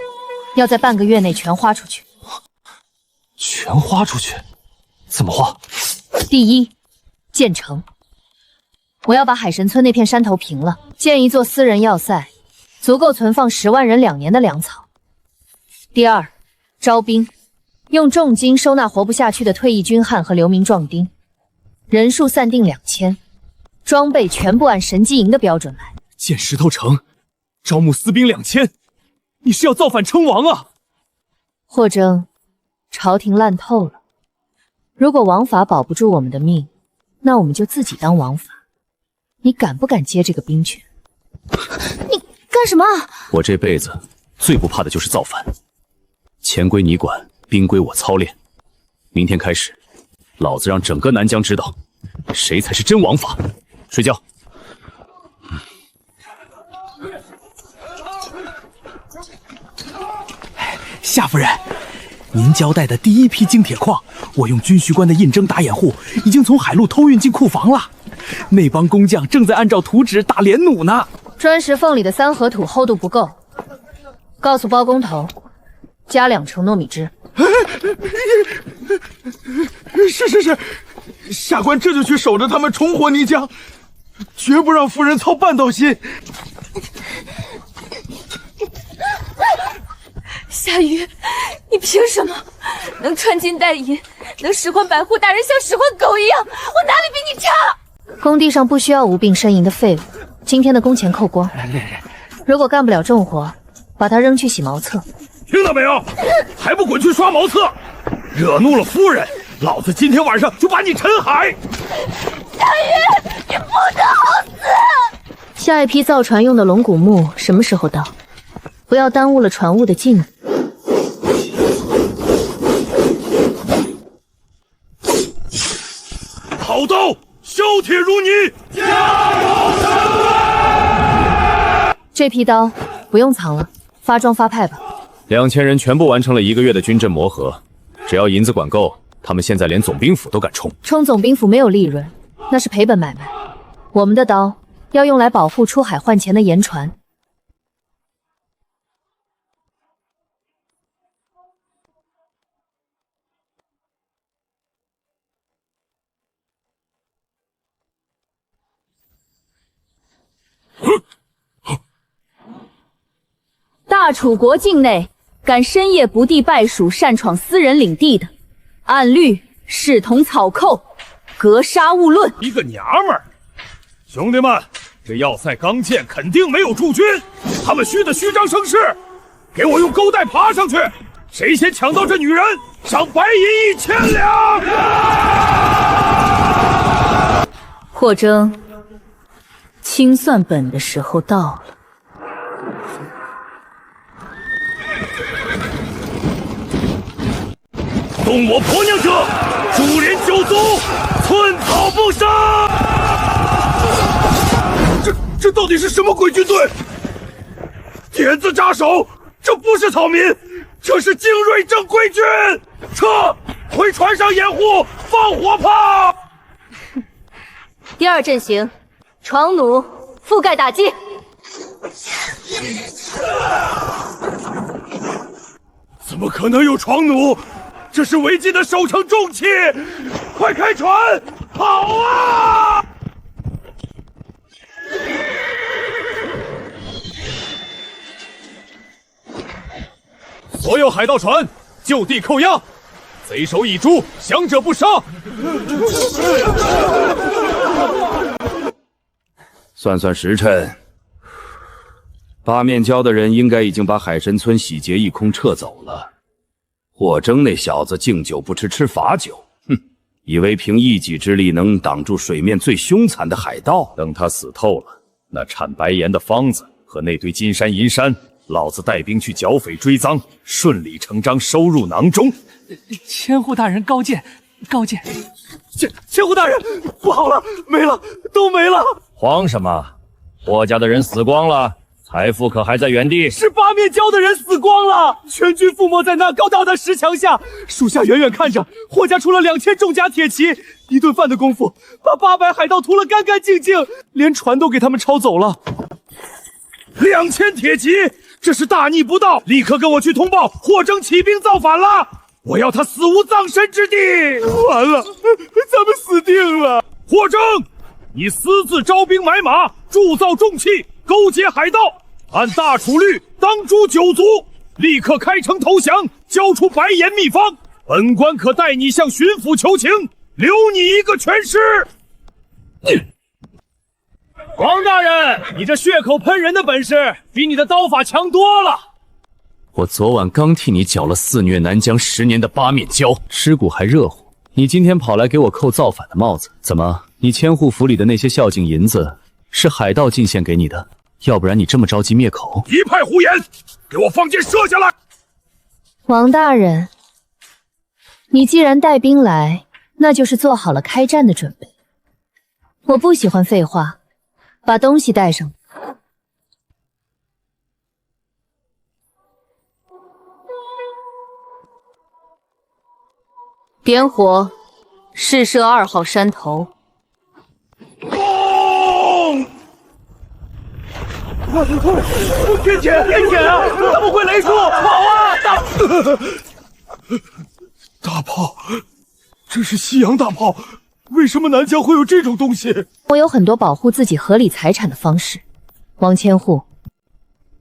要在半个月内全花出去。全花出去？怎么花？第一，建城。我要把海神村那片山头平了，建一座私人要塞，足够存放10万人2年的粮草。第二，招兵，用重金收纳活不下去的退役军汉和流民壮丁，人数暂定2000，装备全部按神机营的标准来。建石头城，招募私兵2000，你是要造反称王啊？霍征，朝廷烂透了，如果王法保不住我们的命，那我们就自己当王法。你敢不敢接这个兵权？你干什么？我这辈子最不怕的就是造反。钱归你管，兵归我操练。明天开始，老子让整个南疆知道，谁才是真王法。睡觉。夏夫人，您交代的第一批精铁矿，我用军需官的印征打掩护，已经从海路偷运进库房了。那帮工匠正在按照图纸打连弩呢。砖石缝里的3合土厚度不够，告诉包工头加2成糯米汁。是，下官这就去守着他们重活泥浆，绝不让夫人操半道心。夏雨，你凭什么能穿金戴银，能使唤百户大人像使唤狗一样？我哪里比你差？工地上不需要无病呻吟的废物，今天的工钱扣光。如果干不了重活，把他扔去洗茅厕。听到没有？还不滚去刷茅厕！惹怒了夫人，老子今天晚上就把你沉海！夏雨，你不得好死！下一批造船用的龙骨木什么时候到？不要耽误了船务的进度。好刀，削铁如泥！加油神威！这批刀不用藏了，发装发派吧。 2000人全部完成了1个月的军阵磨合，只要银子管够，他们现在连总兵府都敢冲。冲总兵府没有利润，那是赔本买卖。我们的刀要用来保护出海换钱的盐船。大楚国境内，敢深夜不地败蜀、擅闯私人领地的，按律视同草寇，格杀勿论。一个娘们儿！兄弟们，这要塞刚建，肯定没有驻军，他们虚的虚张声势，给我用钩带爬上去，谁先抢到这女人，赏白银1000两！霍征，清算本的时候到了。 动我婆娘者，株连九族，寸草不生！这到底是什么鬼军队？点子扎手，这不是草民，这是精锐正规军！撤，回船上掩护，放火炮！第二阵型，床弩覆盖打击。怎么可能有床弩？ 这是违禁的守城重器，快开船，跑啊！所有海盗船就地扣押，贼首已诛，降者不杀。算算时辰，八面礁的人应该已经把海神村洗劫一空，撤走了。 霍征那小子敬酒不吃吃罚酒，哼，以为凭一己之力能挡住水面最凶残的海盗？等他死透了，那产白盐的方子和那堆金山银山，老子带兵去剿匪追赃，顺理成章收入囊中。千户大人高见，高见。千户大人，不好了，没了，都没了！慌什么？霍家的人死光了，财富可还在原地。是八面教的人死光了，全军覆没在那高大的石墙下。属下远远看着，霍家出了2000重甲铁骑，一顿饭的功夫，把800海盗屠了干干净净，连船都给他们抄走了。2000铁骑，这是大逆不道！立刻跟我去通报，霍征起兵造反了！我要他死无葬身之地！完了，咱们死定了！霍征，你私自招兵买马，铸造重器，勾结海盗，按大处律当诛9族，立刻开城投降，交出白盐秘方，本官可带你向巡抚求情，留你一个全尸。王大人，你这血口喷人的本事比你的刀法强多了。我昨晚刚替你缴了肆虐南疆10年的八面胶，尸骨还热乎。你今天跑来给我扣造反的帽子，怎么？你千户府里的那些孝敬银子是海盗进献给你的？要不然你这么着急灭口？一派胡言！给我放箭射下来！王大人，你既然带兵来，那就是做好了开战的准备。我不喜欢废话，把东西带上。点火，试射2号山头。天谴啊！他们会雷术，跑啊！大炮，这是西洋大炮，为什么南疆会有这种东西？我有很多保护自己合理财产的方式。王千户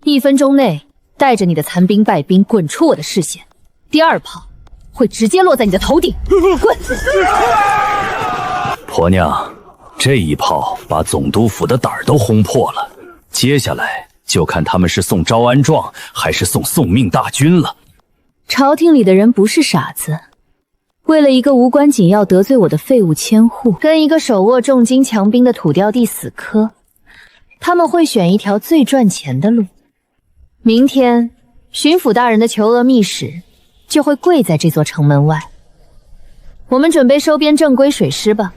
，1分钟内带着你的残兵败兵滚出我的视线。第2炮会直接落在你的头顶。滚！婆娘，这一炮把总督府的胆儿都轰破了。接下来就看他们是送招安状，还是送命大军了。朝廷里的人不是傻子，为了一个无关紧要得罪我的废物千户，跟一个手握重金强兵的土掉地死磕，他们会选一条最赚钱的路。明天，巡抚大人的求额密使就会跪在这座城门外。我们准备收编正规水师吧。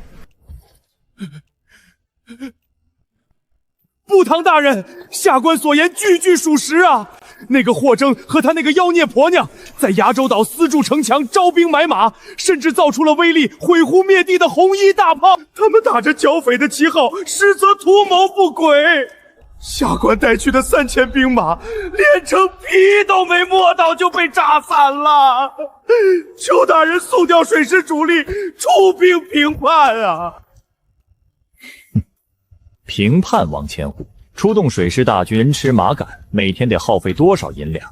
布唐大人，下官所言句句属实啊！那个霍征和他那个妖孽婆娘在崖州岛私筑城墙，招兵买马，甚至造出了威力毁乎灭地的红衣大炮。他们打着剿匪的旗号，实则图谋不轨。下官带去的3000兵马，连成皮都没摸到就被炸散了。求大人送调水师主力出兵平叛啊！平叛王千户，出动水师大军，人吃马赶，每天得耗费多少银两？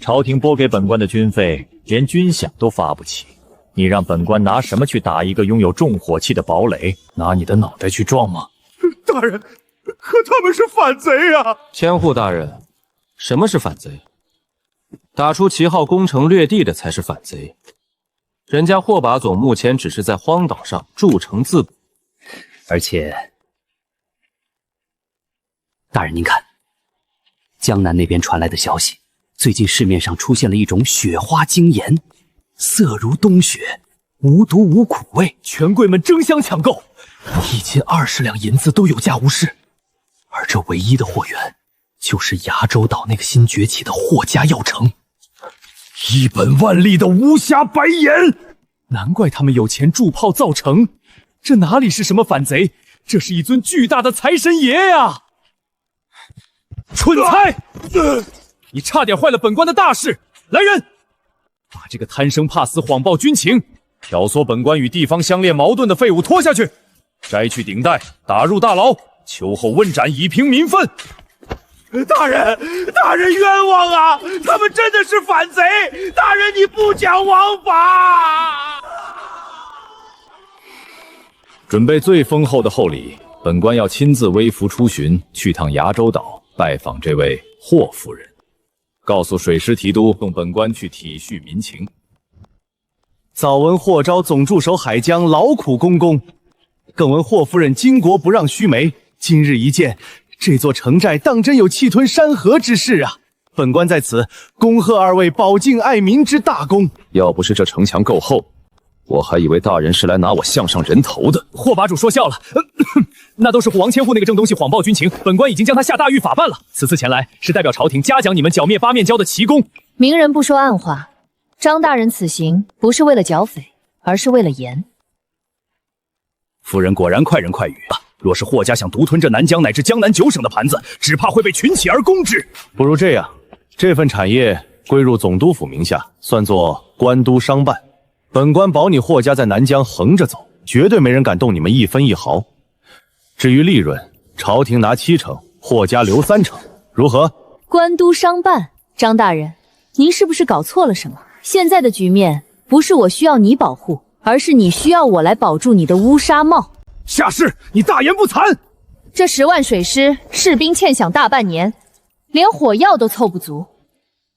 朝廷拨给本官的军费，连军饷都发不起。你让本官拿什么去打一个拥有重火器的堡垒？拿你的脑袋去撞吗？大人，可他们是反贼啊！千户大人，什么是反贼？打出旗号攻城略地的才是反贼。人家霍把总目前只是在荒岛上筑城自保，而且，大人您看，江南那边传来的消息，最近市面上出现了一种雪花精盐，色如冬雪，无毒无苦味，权贵们争相抢购，一斤20两银子都有价无市。而这唯一的货源，就是崖州岛那个新崛起的霍家药城。一本万利的无瑕白盐，难怪他们有钱铸炮造城，这哪里是什么反贼，这是一尊巨大的财神爷呀！蠢材，你差点坏了本官的大事！来人，把这个贪生怕死、谎报军情、挑唆本官与地方相列矛盾的废物拖下去，摘去顶戴，打入大牢，秋后问斩，以平民愤。大人，大人冤枉啊！他们真的是反贼！大人，你不讲王法！准备最丰厚的厚礼，本官要亲自微服出巡，去趟崖州岛拜访这位霍夫人，告诉水师提督，送本官去体恤民情。早闻霍昭总驻守海疆，劳苦功功，更闻霍夫人巾帼不让须眉。今日一见，这座城寨当真有气吞山河之势啊！本官在此恭贺二位保境爱民之大功。要不是这城墙够厚，我还以为大人是来拿我项上人头的。霍把主说笑了，那都是王千户那个正东西谎报军情，本官已经将他下大狱法办了。此次前来是代表朝廷嘉奖你们剿灭八面蛟的奇功。明人不说暗话，张大人此行不是为了剿匪，而是为了盐。夫人果然快人快语啊！若是霍家想独吞这南疆乃至江南9省的盘子，只怕会被群起而攻之。不如这样，这份产业归入总督府名下，算作官督商办。本官保你霍家在南疆横着走，绝对没人敢动你们一分一毫。至于利润，朝廷拿7成，霍家留3成，如何？官督商办，张大人，您是不是搞错了什么？现在的局面不是我需要你保护，而是你需要我来保住你的乌纱帽。下士，你大言不惭！这10万水师士兵欠饷大半年，连火药都凑不足，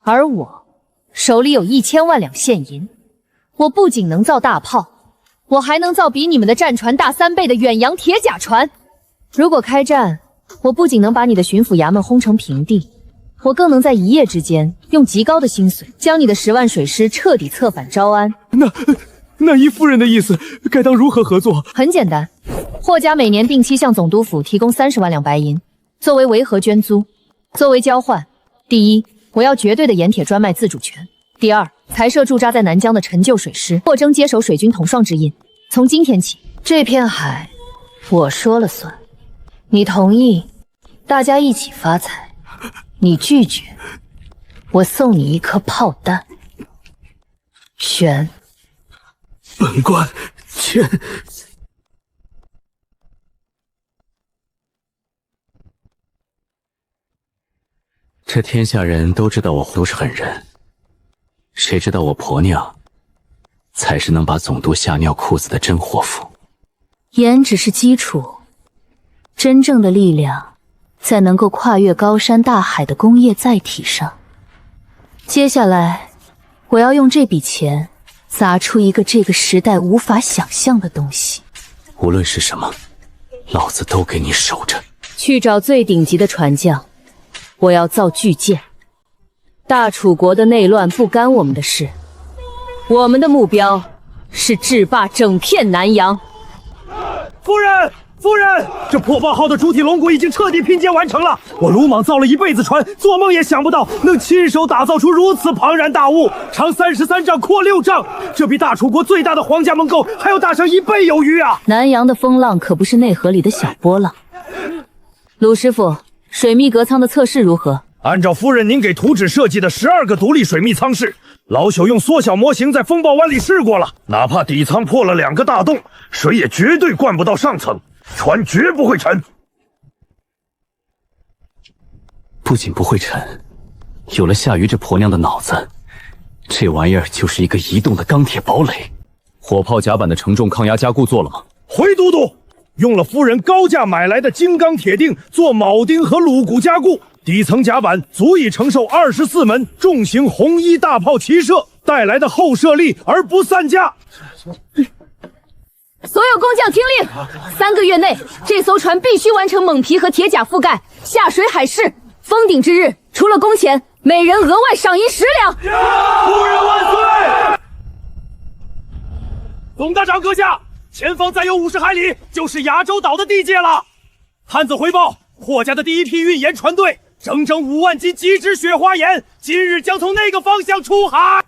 而我手里有1000万两现银。我不仅能造大炮，我还能造比你们的战船大3倍的远洋铁甲船。如果开战，我不仅能把你的巡抚衙门轰成平地，我更能在一夜之间用极高的薪水将你的10万水师彻底策反招安。那依夫人的意思，该当如何合作？很简单，霍家每年定期向总督府提供30万两白银，作为维和捐租。作为交换，第一，我要绝对的盐铁专卖自主权；第二，裁设驻扎在南疆的陈旧水师，霍征接手水军统帅之印。从今天起，这片海我说了算。你同意，大家一起发财；你拒绝，我送你一颗炮弹。选。本官签。这天下人都知道我都是狠人，谁知道我婆娘才是能把总督吓尿裤子的真祸妇。盐只是基础，真正的力量在能够跨越高山大海的工业载体上。接下来，我要用这笔钱砸出一个这个时代无法想象的东西。无论是什么，老子都给你守着。去找最顶级的船匠，我要造巨舰。大楚国的内乱不干我们的事，我们的目标是制霸整片南洋。夫人，夫人，这破爆号的主体龙骨已经彻底拼接完成了。我鲁莽造了一辈子船，做梦也想不到能亲手打造出如此庞然大物，长33丈，阔6丈，这比大楚国最大的皇家门构还要大上1倍有余啊！南洋的风浪可不是内河里的小波浪。鲁师傅，水密隔舱的测试如何？按照夫人您给图纸设计的12个独立水密舱室，老朽用缩小模型在风暴湾里试过了，哪怕底舱破了2个大洞，水也绝对灌不到上层，船绝不会沉。不仅不会沉，有了夏鱼这婆娘的脑子，这玩意儿就是一个移动的钢铁堡垒。火炮甲板的承重抗压加固做了吗？回都督，用了夫人高价买来的金刚铁锭做铆钉和颅骨加固，底层甲板足以承受24门重型红衣大炮齐射带来的后射力而不散架。所有工匠听令，3个月内这艘船必须完成锰皮和铁甲覆盖，下水海试。封顶之日，除了工钱，每人额外赏银10两。夫人万岁！总大长阁下，前方再有50海里就是崖州岛的地界了。探子回报，霍家的第一批运盐船队整整5万斤极致雪花盐，今日将从那个方向出海。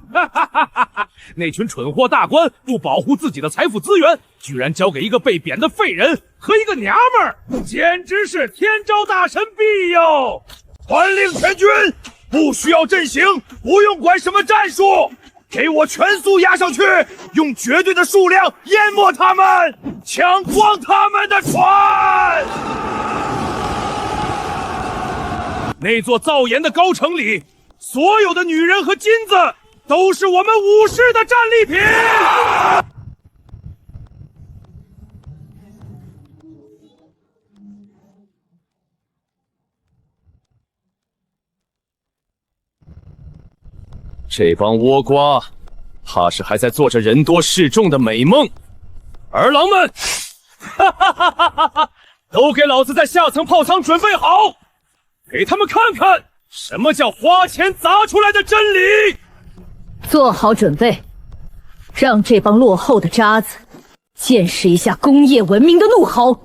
那群蠢货大官不保护自己的财富资源，居然交给一个被贬的废人和一个娘们儿，简直是天招大神庇佑！传令全军，不需要阵型，不用管什么战术，给我全速压上去，用绝对的数量淹没他们，抢光他们的船。那座造盐的高城里，所有的女人和金子都是我们武士的战利品。这帮倭瓜，怕是还在做着人多势众的美梦。儿郎们，哈哈哈哈哈哈！都给老子在下层炮仓准备好，给他们看看什么叫花钱砸出来的真理。做好准备，让这帮落后的渣子见识一下工业文明的怒吼！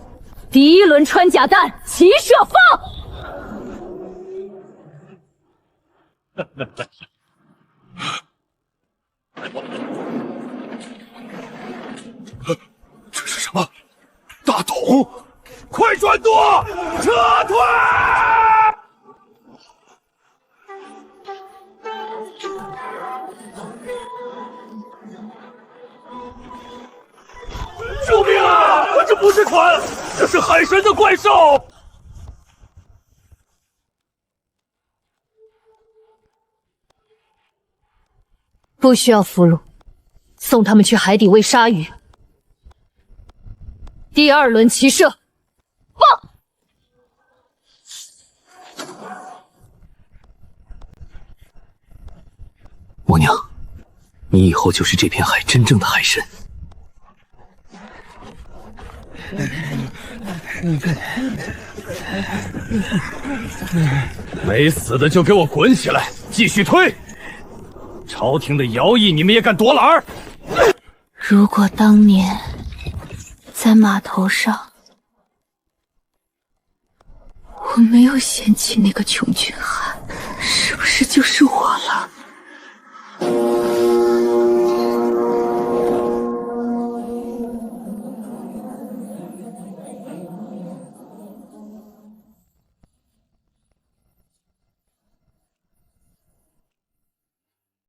第一轮穿甲弹齐射放！这是什么？大桶！快转舵，撤退！救命啊！这不是船，这是海神的怪兽！不需要俘虏，送他们去海底喂鲨鱼。第二轮齐射，放！母娘，你以后就是这片海真正的海神。没死的就给我滚起来，继续推！朝廷的徭役你们也敢夺揽儿？如果当年在码头上，我没有嫌弃那个穷俊汉，是不是就是我了？